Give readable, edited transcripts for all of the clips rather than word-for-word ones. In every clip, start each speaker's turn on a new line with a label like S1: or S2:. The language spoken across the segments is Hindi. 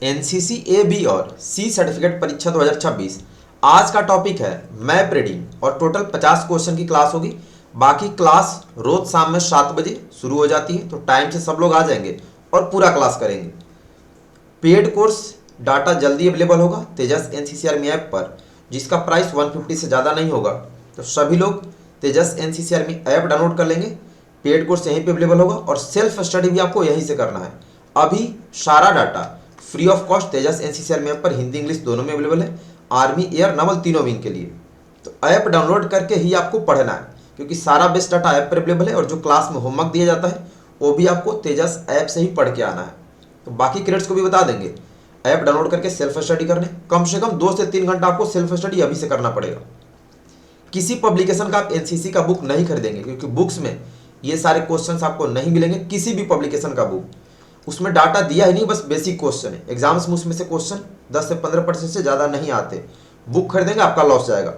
S1: एनसीसी ए बी और सी सर्टिफिकेट परीक्षा 2026। आज का टॉपिक है मैप रीडिंग और टोटल 50 क्वेश्चन की क्लास होगी। बाकी क्लास रोज शाम में 7 बजे शुरू हो जाती है, तो टाइम से सब लोग आ जाएंगे और पूरा क्लास करेंगे। पेड कोर्स डाटा जल्दी अवेलेबल होगा तेजस एनसीसी आर्मी ऐप पर, जिसका प्राइस 150 से ज़्यादा नहीं होगा। तो सभी लोग तेजस एनसीसी आर्मी ऐप डाउनलोड कर लेंगे। पेड कोर्स यहीं पे अवेलेबल होगा और सेल्फ स्टडी भी आपको यहीं से करना है। अभी सारा data free of cost Tejas NCC army app पर हिंदी इंग्लिश दोनों में अवेलेबल है, आर्मी एयर नवल तीनों विंग के लिए। तो ऐप डाउनलोड करके ही आपको पढ़ना है, क्योंकि सारा बेस्ट डाटा ऐप पर अवेलेबल है और जो क्लास में होमवर्क दिया जाता है वो भी आपको तेजस ऐप से ही पढ़ के आना है। तो बाकी क्रेडिट्स को भी बता देंगे। ऐप डाउनलोड करके सेल्फ स्टडी करने कम से कम 2 से 3 घंटा आपको सेल्फ स्टडी अभी से करना पड़ेगा। किसी पब्लिकेशन का आप एनसीसी का बुक नहीं खरीदेंगे, क्योंकि बुक्स में ये सारे क्वेश्चंस आपको नहीं मिलेंगे। किसी भी पब्लिकेशन का बुक, उसमें डाटा दिया ही नहीं, बस बेसिक क्वेश्चन है। एग्जाम्स में उसमें से क्वेश्चन 10 से 15% से ज़्यादा नहीं आते। बुक खरीदेंगे आपका लॉस जाएगा।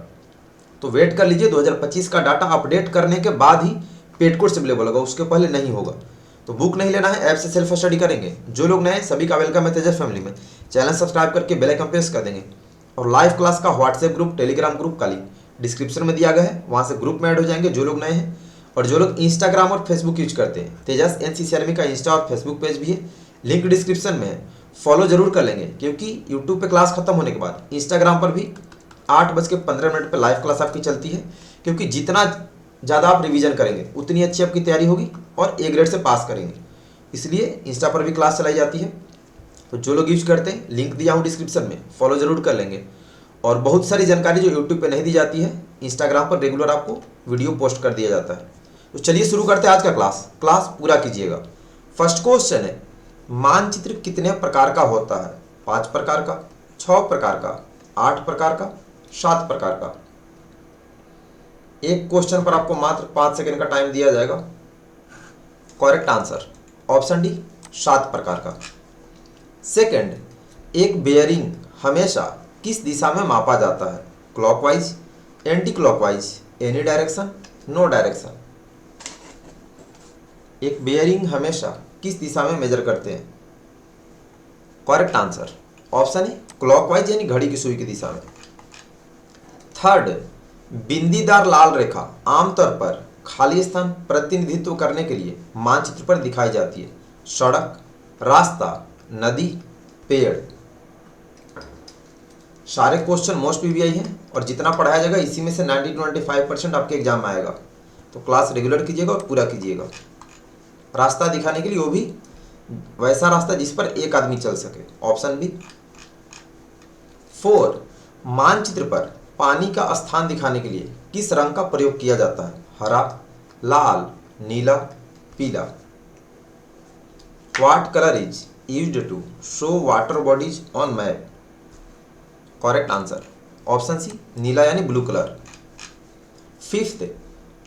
S1: तो वेट कर लीजिए, 2025 का डाटा अपडेट करने के बाद ही पेड कोर्स अवेलेबल होगा, उसके पहले नहीं होगा। तो बुक नहीं लेना है, ऐप से सेल्फ स्टडी करेंगे। जो लोग नए हैं सभी का वेलकम है तेजस फैमिली में। चैनल सब्सक्राइब करके बेल आइकन प्रेस कर देंगे। और लाइव क्लास का व्हाट्सएप ग्रुप, टेलीग्राम ग्रुप का लिंक डिस्क्रिप्शन में दिया गया है, वहाँ से ग्रुप में ऐड हो जाएंगे जो लोग नए हैं। और जो लोग इंस्टाग्राम और फेसबुक यूज करते हैं, तेजस एनसीसी आर्मी का इंस्टा और फेसबुक पेज भी है, लिंक डिस्क्रिप्शन में है, फॉलो जरूर कर लेंगे। क्योंकि यूट्यूब पे क्लास खत्म होने के बाद इंस्टाग्राम पर भी 8:15 पर लाइव क्लास आपकी चलती है। क्योंकि जितना ज़्यादा आप रिवीजन करेंगे उतनी अच्छी आपकी तैयारी होगी और ए ग्रेड से पास करेंगे, इसलिए इंस्टा पर भी क्लास चलाई जाती है। तो जो लोग यूज करते हैं, लिंक दिया हूँ डिस्क्रिप्शन में, फॉलो जरूर कर लेंगे। और बहुत सारी जानकारी जो यूट्यूब पे नहीं दी जाती है, इंस्टाग्राम पर रेगुलर आपको वीडियो पोस्ट कर दिया जाता है। तो चलिए शुरू करते हैं आज का क्लास पूरा कीजिएगा। फर्स्ट क्वेश्चन है, मानचित्र कितने प्रकार का होता है? 5 प्रकार का, 6 प्रकार का, 8 प्रकार का, 7 प्रकार का। एक क्वेश्चन पर आपको मात्र 5 सेकंड का टाइम दिया जाएगा। करेक्ट आंसर ऑप्शन डी, 7 प्रकार का। सेकंड, एक बेयरिंग हमेशा किस दिशा में मापा जाता है? Clockwise, anti clockwise, any direction, no direction. एक बेयरिंग हमेशा किस दिशा में मेजर करते हैं? Correct answer option A, clockwise यानी घड़ी की सुई की दिशा में। थर्ड, बिंदीदार लाल रेखा आमतौर पर खाली स्थान प्रतिनिधित्व करने के लिए मानचित्र पर दिखाई जाती है। सड़क, रास्ता, नदी, पेड़। सारे क्वेश्चन मोस्ट पीवीआई हैं और जितना पढ़ाया जाएगा इसी में से 90 to 95% आपके एग्जाम में आएगा। तो क्लास रेगुलर कीजिएगा और पूरा कीजिएगा। रास्ता दिखाने के लिए वो भी वैसा रास्ता जिस पर एक आदमी चल सके, ऑप्शन बी। 4, मानचित्र पर पानी का स्थान दिखाने के लिए किस रंग का प्रयोग किया जाता है? हरा, लाल, नीला, पीला। What colour is used to show water bodies on map? Correct answer option C, नीला यानी ब्लू कलर। 5th,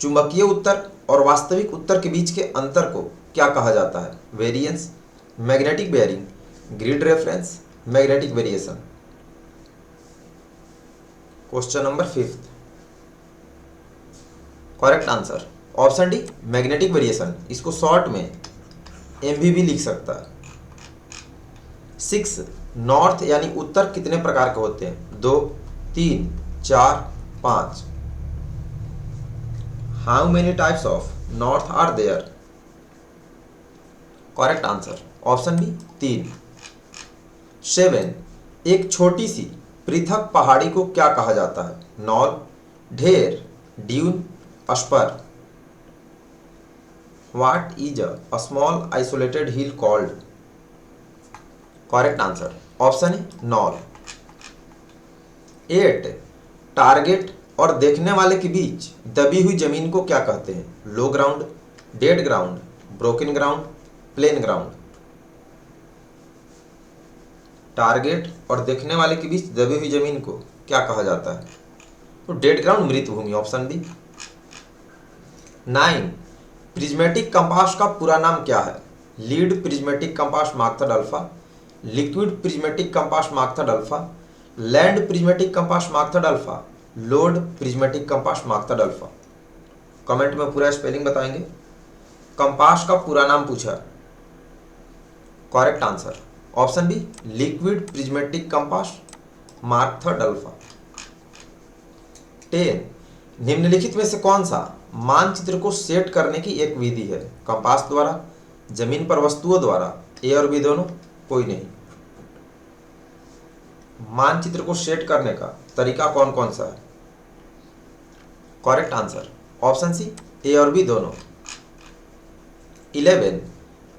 S1: चुंबकीय उत्तर और वास्तविक उत्तर के बीच के अंतर को क्या कहा जाता है? Variance, magnetic bearing, grid reference, magnetic variation. Question number 5th, correct answer option D, magnetic variation. इसको शॉर्ट में एमवी भी लिख सकता है। 6, नॉर्थ यानी उत्तर कितने प्रकार के होते हैं? 2, 3, 4, 5। How many types of north are there? Correct answer option B, 3। 7, एक छोटी सी पृथक पहाड़ी को क्या कहा जाता है? नॉल, ढेर, dune, spur. What is a small isolated hill called? Correct answer option है, नॉल। 8, टारगेट और देखने वाले के बीच दबी हुई जमीन को क्या कहते हैं? Low ground, dead ground, broken ground, plain ground. Target और देखने वाले के बीच दबी हुई जमीन को क्या कहा जाता है? तो डेड ग्राउंड, मृत भूमि, ऑप्शन बी। 9, प्रिज्मेटिक कंपास का पूरा नाम क्या है? Lead prismatic compass mark alpha, liquid prismatic compass mark alpha, land prismatic compass mark alpha, load prismatic compass mark alpha. Comment में पूरा स्पेलिंग बताएंगे। कंपास का पूरा नाम पूछा। Correct answer option B liquid prismatic compass, mark third alpha. 10 निम्नलिखित में से कौन सा मानचित्र को सेट करने की एक विधि है? कंपास द्वारा, जमीन पर वस्तुओं द्वारा, ए और बी दोनों, कोई नहीं। मानचित्र को सेट करने का तरीका कौन कौन सा है? करेक्ट आंसर ऑप्शन सी, ए और बी दोनों। 11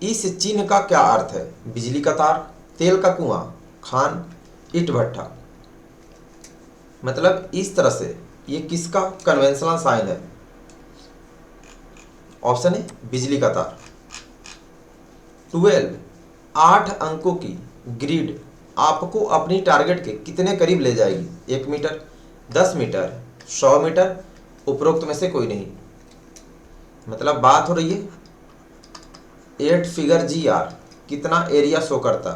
S1: इस चिन्ह का क्या अर्थ है? बिजली का तार, तेल का कुआं, खान, ईंट भट्ठा। मतलब इस तरह से ये किसका कन्वेंशनल साइन है? ऑप्शन ए बिजली का तार। 12 8 अंकों की ग्रिड आपको अपनी टारगेट के कितने करीब ले जाएगी? 1 मीटर, 10 मीटर, 100 मीटर, उपरोक्त में से कोई नहीं। मतलब बात हो रही है 8 फिगर GR कितना एरिया शो करता?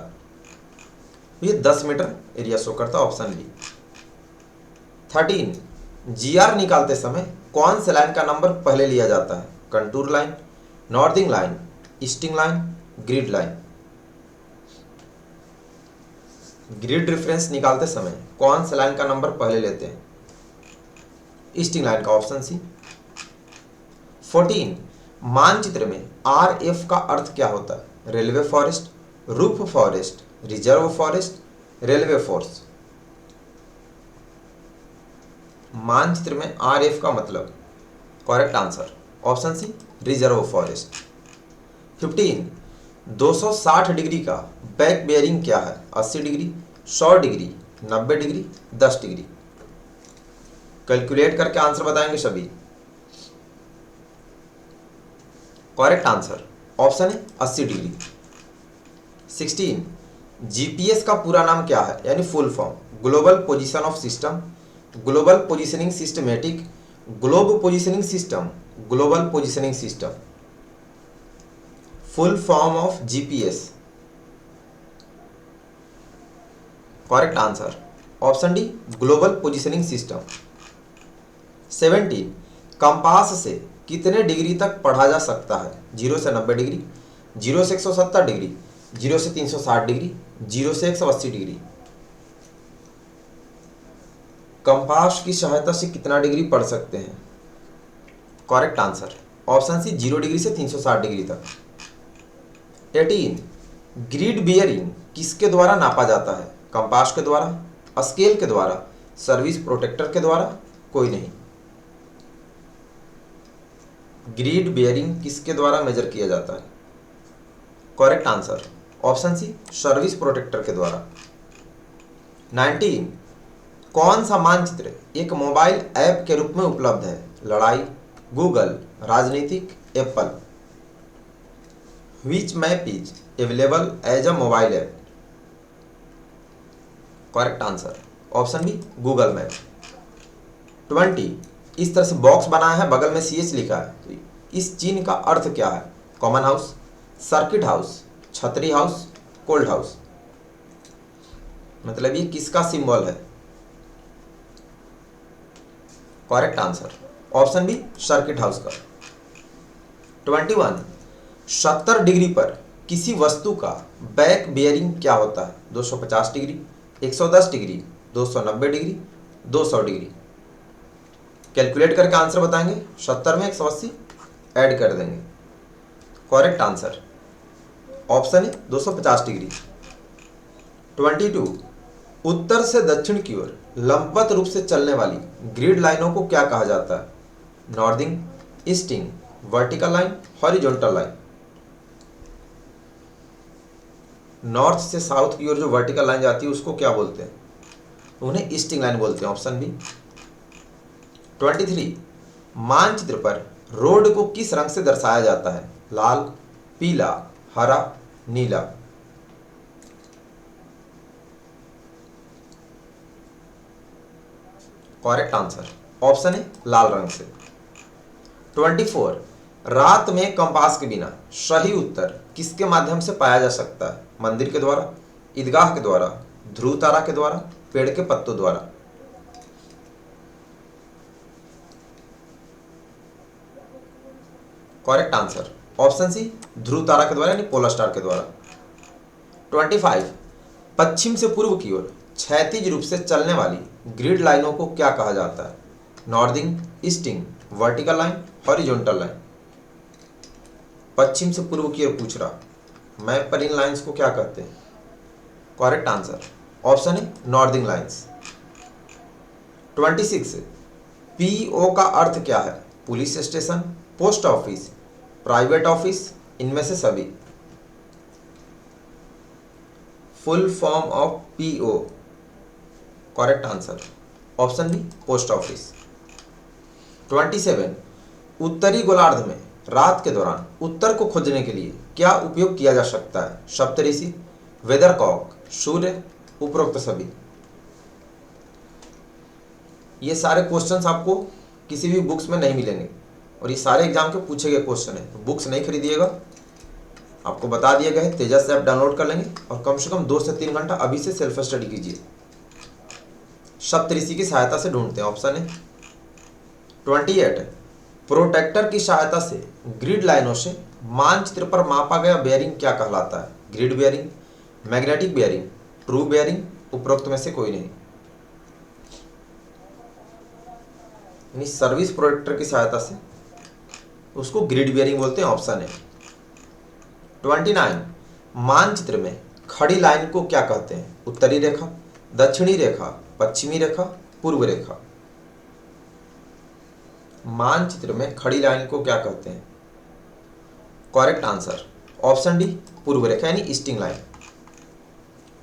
S1: ये 10 मीटर एरिया शो करता, ऑप्शन बी। 13 GR निकालते समय कौन से लाइन का नंबर पहले लिया जाता है? Contour line, northing line, easting line, grid line. Grid reference निकालते समय कौन से लाइन का नंबर पहले लेते हैं? ईस्टिंग लाइन का, ऑप्शन सी। 14 मानचित्र में RF का अर्थ क्या होता है? Railway forest, roof forest, reserve forest, railway force. मानचित्र में RF का मतलब, correct answer option C, reserve forest. 15 260 degree का बैक बेयरिंग क्या है? 80 degree, 100 degree, 90 degree, 10 degree. Calculate करके आंसर बताएंगे सभी। करेक्ट आंसर ऑप्शन है 80 डिग्री। 16 GPS का पूरा नाम क्या है? यानी full form, global position of system, global positioning systematic, globe positioning system, global positioning system. Full form of GPS। Correct answer option D, global positioning system. 17 compass से कितने डिग्री तक पढ़ा जा सकता है? 0 से 90 डिग्री, 0 से 170 डिग्री, 0 से 360 डिग्री, 0 से 180 डिग्री। कंपास की सहायता से कितना डिग्री पढ़ सकते हैं? Correct answer option C, 0 degree से 360 डिग्री तक। 18 ग्रिड बियरिंग किसके द्वारा नापा जाता है? कंपास के द्वारा, स्केल के द्वारा, सर्विस प्रोटेक्टर के द्वारा, कोई नहीं। ग्रिड बियरिंग किसके द्वारा मेजर किया जाता है? Correct answer option C, service protractor के द्वारा। 19 कौन सा मानचित्र एक मोबाइल ऐप के रूप में उपलब्ध है? लड़ाई, गूगल, राजनीतिक, Apple. Which map is available as a mobile app? Correct answer option B, Google map. 20 इस तरह से बॉक्स बनाया है, बगल में CH लिखा है, तो इस चिन्ह का अर्थ क्या है? कॉमन हाउस, सर्किट हाउस, छतरी हाउस, कोल्ड हाउस। मतलब ये किसका सिंबल है? Correct answer option B, circuit house का। 21 70 डिग्री पर किसी वस्तु का बैक बेयरिंग क्या होता है? 250 degree, 110 degree, 290 degree, 200 degree. Calculate करके आंसर बताएंगे। 70 में 180 ऐड कर देंगे। करेक्ट आंसर ऑप्शन है 250 डिग्री। 22 उत्तर से दक्षिण की ओर लंबवत रूप से चलने वाली ग्रिड लाइनों को क्या कहा जाता है? Northing, easting, vertical line, horizontal line. North से साउथ की ओर जो वर्टिकल लाइन जाती है उसको क्या बोलते हैं? उन्हें ईस्टिंग लाइन बोलते हैं, ऑप्शन बी। 23 मानचित्र पर रोड को किस रंग से दर्शाया जाता है? लाल, पीला, हरा, नीला। करेक्ट आंसर ऑप्शन है लाल रंग से। 24 रात में कंपास के बिना सही उत्तर किसके माध्यम से पाया जा सकता है? मंदिर के द्वारा, ईदगाह के द्वारा, ध्रुव तारा के द्वारा, पेड़ के पत्तों द्वारा। करेक्ट आंसर ऑप्शन सी, ध्रुव तारा के द्वारा यानी पोलर स्टार के द्वारा। 25 पश्चिम से पूर्व की ओर क्षैतिज रूप से चलने वाली ग्रिड लाइनों को क्या कहा जाता है? Northing, easting, vertical line, horizontal line. पश्चिम से पूर्व की ओर पूछ रहा, मैप पर इन लाइंस को क्या कहते हैं? करेक्ट आंसर ऑप्शन है नॉर्दिंग लाइंस। 26 पीओ का अर्थ क्या है? Police station, post office, private office, इनमें से सभी। Full form of PO, correct answer option B post office. 27 उत्तरी गोलार्ध में रात के दौरान उत्तर को खोजने के लिए क्या उपयोग किया जा सकता है? सप्तऋषि, वेदरकॉक, सूर्य, उपरोक्त सभी। ये सारे क्वेश्चंस आपको किसी भी बुक्स में नहीं मिलेंगे और ये सारे एग्जाम के पूछे गए क्वेश्चन है। तो बुक्स नहीं खरीदिएगा, आपको बता दिया गया है, तेजस से आप डाउनलोड कर लेंगे और कम से कम 2 से 3 घंटा अभी से सेल्फ स्टडी कीजिए। सप्तऋषि की सहायता से ढूंढते हैं, ऑप्शन है 28 प्रोटेक्टर की सहायता से ग्रिड लाइनों से मानचित्र पर मापा गया बेयरिंग क्या कहलाता है? Grid bearing, magnetic bearing, true bearing, उपरोक्त में से कोई नहीं। यानी सर्विस प्रोटेक्टर की सहायता से उसको ग्रिड बेयरिंग बोलते हैं, ऑप्शन है 29 मानचित्र में खड़ी लाइन को क्या कहते हैं? उत्तरी रेखा, दक्षिणी रेखा, पश्चिमी रेखा, पूर्व रेखा। मानचित्र में खड़ी लाइन को क्या कहते हैं? करेक्ट आंसर ऑप्शन डी पूर्व रेखा यानी ईस्टिंग लाइन।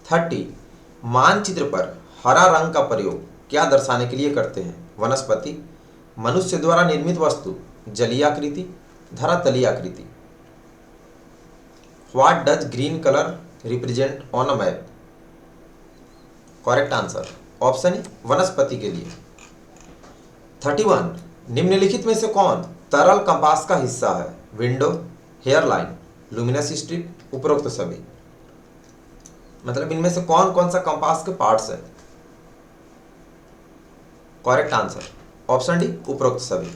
S1: 30 मानचित्र पर हरा रंग का प्रयोग क्या दर्शाने के लिए करते हैं? वनस्पति, मनुष्य द्वारा निर्मित वस्तु, जलीय आकृति, धरातलीय आकृति। What does green colour represent on a map? Correct answer option है वनस्पति के लिए। 31 निम्नलिखित में से कौन तरल कंपास का हिस्सा है? Window, hair line, luminous strip, उपरोक्त सभी। मतलब इनमें से कौन कौन सा कंपास के पार्ट्स है? करेक्ट आंसर ऑप्शन डी उपरोक्त सभी।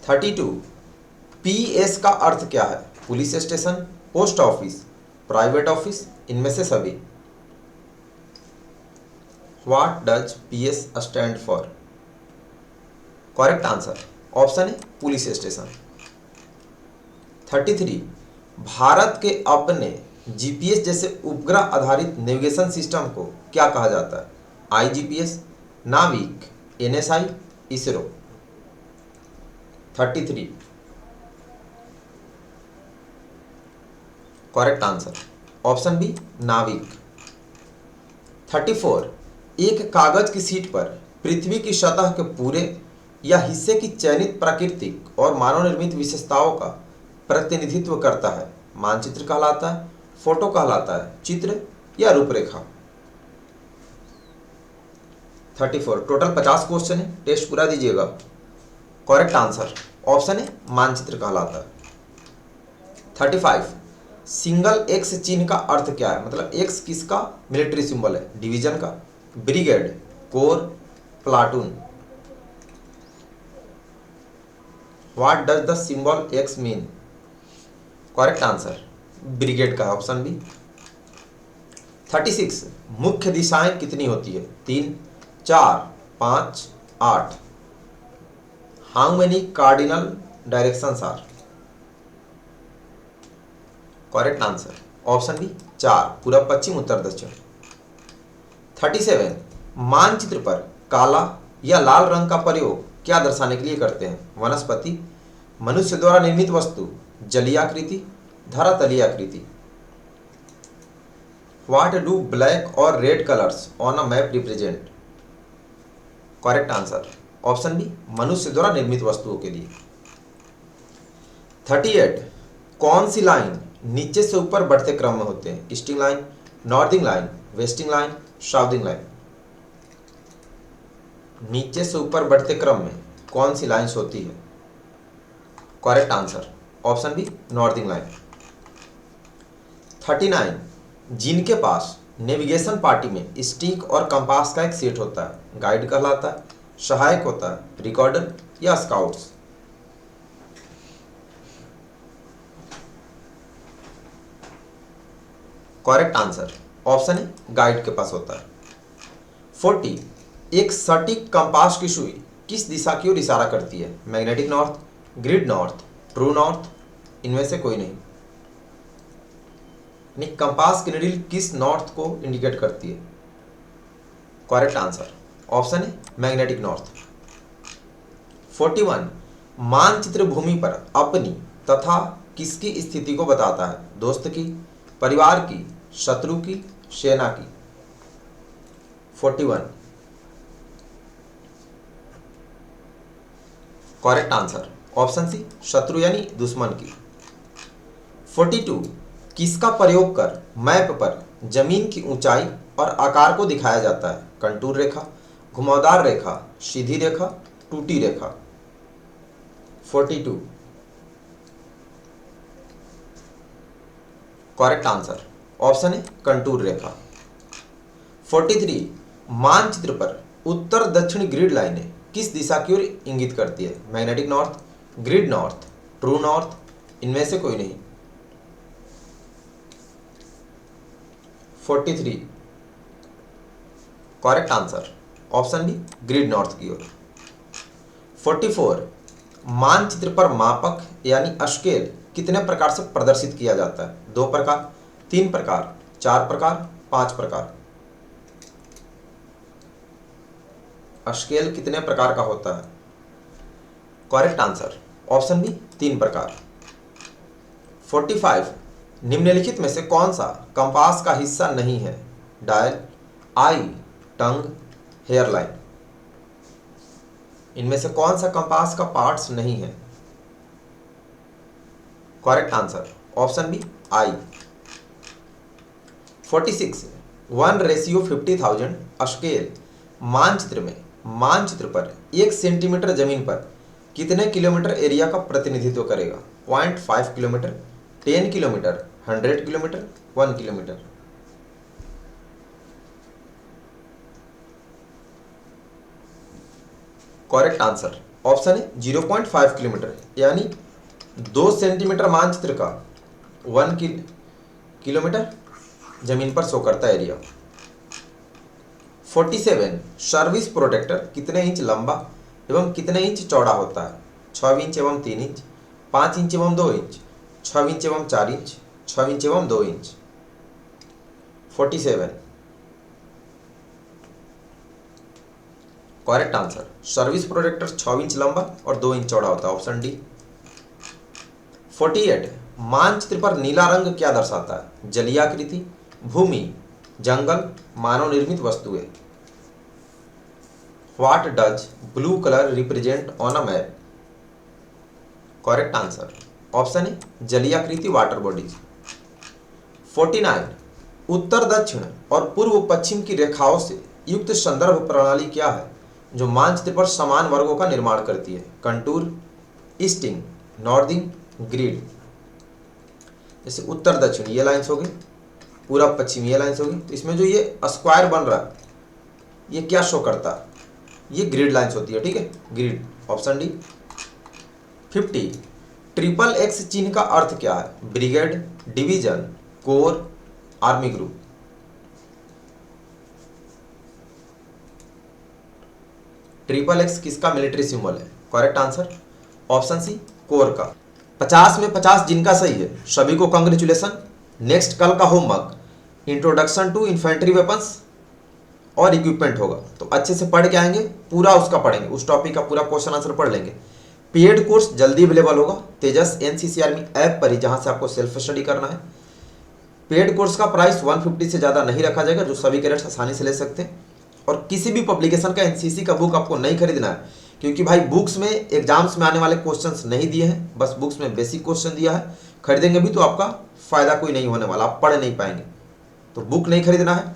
S1: 32 पीएस का अर्थ क्या है? Police station, post office, private office, इनमें से सभी। What does PS stand for? Correct answer option है पुलिस स्टेशन। 33 भारत के अपने जीपीएस जैसे उपग्रह आधारित नेविगेशन सिस्टम को क्या कहा जाता है? IGPS, NavIC, NSI, ISRO. 33 correct answer option B NavIC. 34 एक कागज की सीट पर पृथ्वी की सतह के पूरे या हिस्से की चयनित प्राकृतिक और मानव निर्मित विशेषताओं का प्रतिनिधित्व करता है। मानचित्र कहलाता है, फोटो कहलाता है, चित्र या रूपरेखा। 34 टोटल 50 क्वेश्चन है, टेस्ट पूरा दीजिएगा। करेक्ट आंसर ऑप्शन है मानचित्र कहलाता है। 35 सिंगल एक्स चिन्ह का अर्थ क्या है? मतलब एक्स किसका मिलिट्री सिंबल है? डिवीजन का, brigade, core, platoon. What does the symbol x mean? Correct answer brigade का, ऑप्शन बी। 36 मुख्य दिशाएं कितनी होती है? 3, 4, 5, 8। How many cardinal directions are? Correct answer option B 4, पूरब, पश्चिम, उत्तर, दक्षिण। 37 मानचित्र पर काला या लाल रंग का प्रयोग क्या दर्शाने के लिए करते हैं? वनस्पति, मनुष्य द्वारा निर्मित वस्तु, जलीय आकृति, धरातलीय आकृति। व्हाट डू ब्लैक और red colours on a map represent? Correct answer option B मनुष्य द्वारा निर्मित वस्तुओं के लिए। 38 कौन सी लाइन नीचे से ऊपर बढ़ते क्रम में होते हैं? Easting line, northing line, westing line, southing line. नीचे से ऊपर बढ़ते क्रम में कौन सी लाइंस होती है? Correct answer option B northing line. 39 जिनके पास नेविगेशन पार्टी में स्टिक और कंपास का एक सेट होता है, गाइड कहलाता है, सहायक होता है, रिकॉर्डर या स्काउट्स। करेक्ट आंसर ऑप्शन है गाइड के पास होता है। 40 एक सटीक कंपास की सुई किस दिशा की ओर इशारा करती है? Magnetic north, grid north, true north, इनमें से कोई नहीं। कंपास की नीडल किस नॉर्थ को इंडिकेट करती है? करेक्ट आंसर ऑप्शन है मैग्नेटिक नॉर्थ। 41 मानचित्र भूमि पर अपनी तथा किसकी स्थिति को बताता है? दोस्त की, परिवार की, शत्रु की, सेना की। 41 करेक्ट आंसर ऑप्शन सी शत्रु यानी दुश्मन की। 42 किसका प्रयोग कर मैप पर जमीन की ऊंचाई और आकार को दिखाया जाता है? कंटूर रेखा, घुमावदार रेखा, सीधी रेखा, टूटी रेखा। 42 करेक्ट आंसर ऑप्शन है कंटूर रेखा। 43 मानचित्र पर उत्तर दक्षिण ग्रिड लाइनें किस दिशा की ओर इंगित करती है? Magnetic north, grid north, true north, इनमें से कोई नहीं। 43 correct answer option B grid north की ओर। 44 मानचित्र पर मापक यानी स्केल कितने प्रकार से प्रदर्शित किया जाता है? 2 प्रकार, 3 प्रकार, 4 प्रकार, 5 प्रकार। स्केल कितने प्रकार का होता है? करेक्ट आंसर ऑप्शन बी 3 प्रकार। 45 निम्नलिखित में से कौन सा कंपास का हिस्सा नहीं है? डायल, आई, टंग, हेयरलाइन, इनमें से कौन सा कंपास का पार्ट्स नहीं है? Correct answer option B I. 46 1:50,000 scale मानचित्र पर 1 सेंटीमीटर जमीन पर कितने किलोमीटर एरिया का प्रतिनिधित्व करेगा? 0.5 kilometre, 10 kilometre, 100 kilometre, 1 kilometre. Correct answer option है 0.5 किलोमीटर, यानी 2 सेंटीमीटर मानचित्र का 1 किलोमीटर जमीन पर शो करता है एरिया। 47 सर्विस प्रोटेक्टर कितने इंच लंबा एवं कितने इंच चौड़ा होता है? 6 इंच एवं 3 इंच, 5 इंच एवं 2 इंच, 6 इंच एवं 4 इंच, 6 इंच एवं 2 inch. 47 correct answer service protractor 6 inch लंबा और 2 इंच चौड़ा होता है, ऑप्शन डी। 48 मानचित्र पर नीला रंग क्या दर्शाता है? जलीयाकृति, भूमि, जंगल, मानव निर्मित वस्तुएं। What does blue colour represent on a map? Correct answer option है जलीयाकृति, वाटर बॉडीज। 49 उत्तर दक्षिण और पूर्व पश्चिम की रेखाओं से युक्त संदर्भ प्रणाली क्या है जो मानचित्र पर समान वर्गों का निर्माण करती है? Contour, easting, northing, grid. जैसे उत्तर दक्षिण ये लाइन्स हो गई, पूरब पश्चिम ये लाइन्स होगी, तो इसमें जो ये स्क्वायर बन रहा है ये क्या शो करता है? ये ग्रिड लाइन्स होती है, ठीक है, ग्रिड, ऑप्शन डी। 50 XXX चिन्ह का अर्थ क्या है? Brigade, division, corps, army group. XXX किसका मिलिट्री सिंबल है? Correct answer option C corps का। 50 में 50 जिनका सही है सभी को कांग्रेचुलेसन। नेक्स्ट कल का homework introduction to infantry weapons और इक्विपमेंट होगा, तो अच्छे से पढ़ के आएंगे, पूरा उसका पढ़ेंगे, उस टॉपिक का पूरा क्वेश्चन आंसर पढ़ लेंगे। पेड कोर्स जल्दी अवेलेबल होगा तेजस एनसीसी आर्मी ऐप पर ही, जहां से आपको सेल्फ स्टडी करना है। पेड कोर्स का प्राइस 150 से ज़्यादा नहीं रखा जाएगा, जो सभी कैडेट्स आसानी से ले सकते हैं। और किसी भी पब्लिकेशन का एनसीसी का बुक आपको नहीं खरीदना है, क्योंकि भाई बुक्स में एग्जाम्स में आने वाले क्वेश्चंस नहीं दिए हैं, बस बुक्स में बेसिक क्वेश्चन दिया है। खरीदेंगे भी तो आपका फायदा कोई नहीं होने वाला, आप पढ़ नहीं पाएंगे, तो बुक नहीं खरीदना है।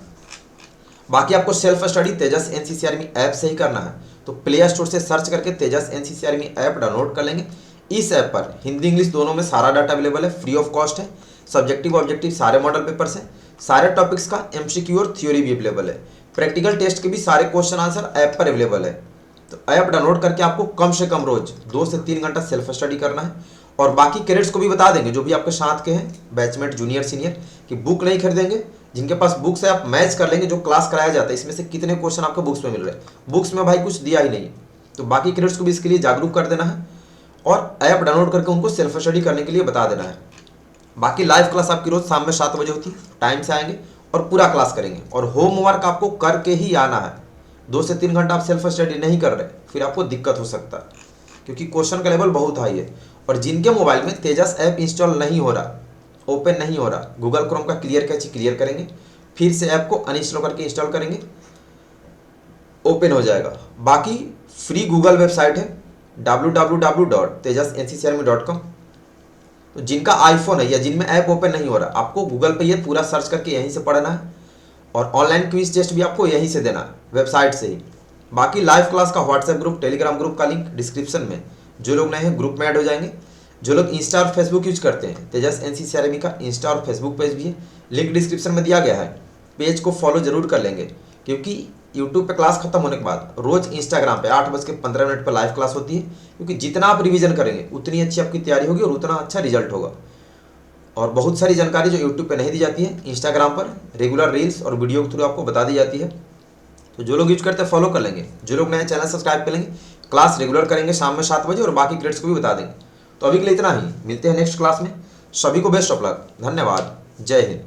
S1: बाकी आपको सेल्फ स्टडी तेजस एनसीसी आर्मी ऐप से ही करना है, तो प्ले स्टोर से सर्च करके तेजस एनसीसी आर्मी ऐप डाउनलोड कर लेंगे। इस ऐप पर हिंदी इंग्लिश दोनों में सारा डाटा अवेलेबल है, फ्री ऑफ कॉस्ट है। सब्जेक्टिव ऑब्जेक्टिव सारे मॉडल पेपर्स हैं, सारे टॉपिक्स का एमसीक्यू और थ्योरी भी अवेलेबल है। प्रैक्टिकल टेस्ट के भी सारे क्वेश्चन आंसर ऐप पर अवेलेबल है। तो ऐप डाउनलोड करके आपको कम से कम रोज 2 से 3 घंटा सेल्फ स्टडी करना है, और बाकी क्रेडिट्स को भी बता देंगे जो भी आपके साथ के हैं बैचमेट जूनियर सीनियर, कि बुक नहीं खरीदेंगे, जिनके पास बुक्स है आप मैच कर लेंगे जो क्लास कराया जाता है इसमें से कितने क्वेश्चन आपको बुक्स में मिल रहे हैं। बुक्स में भाई कुछ दिया ही नहीं, तो बाकी क्रेडिट्स को भी इसके लिए जागरूक कर देना है और ऐप डाउनलोड करके उनको सेल्फ स्टडी करने के लिए बता देना है। बाकी लाइव क्लास आपकी रोज शाम में 7 बजे होती है, टाइम से आएंगे और पूरा क्लास करेंगे और होमवर्क आपको करके ही आना है। 2 से 3 घंटा आप सेल्फ स्टडी नहीं कर रहे फिर आपको दिक्कत हो सकता है, क्योंकि क्वेश्चन का लेवल बहुत हाई है। और जिनके मोबाइल में तेजस ऐप इंस्टॉल नहीं हो रहा, ओपन नहीं हो रहा, गूगल क्रोम का क्लियर कैची क्लियर करेंगे, फिर से ऐप को अनइंस्टॉल करके इंस्टॉल करेंगे, ओपन हो जाएगा। बाकी फ्री गूगल वेबसाइट है www.tejasncrm.com। तो जिनका आईफोन है या जिनमें ऐप ओपन नहीं हो रहा, आपको गूगल पे ये पूरा सर्च करके यहीं से पढ़ना है और ऑनलाइन क्विज टेस्ट भी आपको यहीं से देना है वेबसाइट से ही। बाकी लाइव क्लास का व्हाट्सएप ग्रुप टेलीग्राम ग्रुप का लिंक डिस्क्रिप्शन में, जो लोग नए हैं ग्रुप में ऐड हो जाएंगे। जो लोग इंस्टा और फेसबुक यूज करते हैं, तेजस एनसीसीआरएमई का इंस्टा और फेसबुक पेज भी है, लिंक डिस्क्रिप्शन में दिया गया है। पेज को फॉलो जरूर कर लेंगे, क्योंकि यूट्यूब पे क्लास खत्म होने के बाद रोज इंस्टाग्राम पे 8:15 पर लाइव क्लास होती है, क्योंकि जितना आप रिवीजन करेंगे उतनी अच्छी आपकी तैयारी होगी और उतना अच्छा रिजल्ट होगा। और बहुत सारी जानकारी जो यूट्यूब पे नहीं दी जाती है, इंस्टाग्राम पर रेगुलर रील्स और वीडियो के थ्रू आपको बता दी जाती है। तो जो लोग यूज करते हैं फॉलो कर लेंगे, जो लोग नए चैनल सब्सक्राइब कर लेंगे। क्लास रेगुलर करेंगे शाम में 7 बजे और बाकी ग्रेड्स को भी बता देंगे। तो अभी के लिए इतना ही, मिलते हैं नेक्स्ट क्लास में। सभी को बेस्ट ऑफ लक, धन्यवाद, जय हिंद।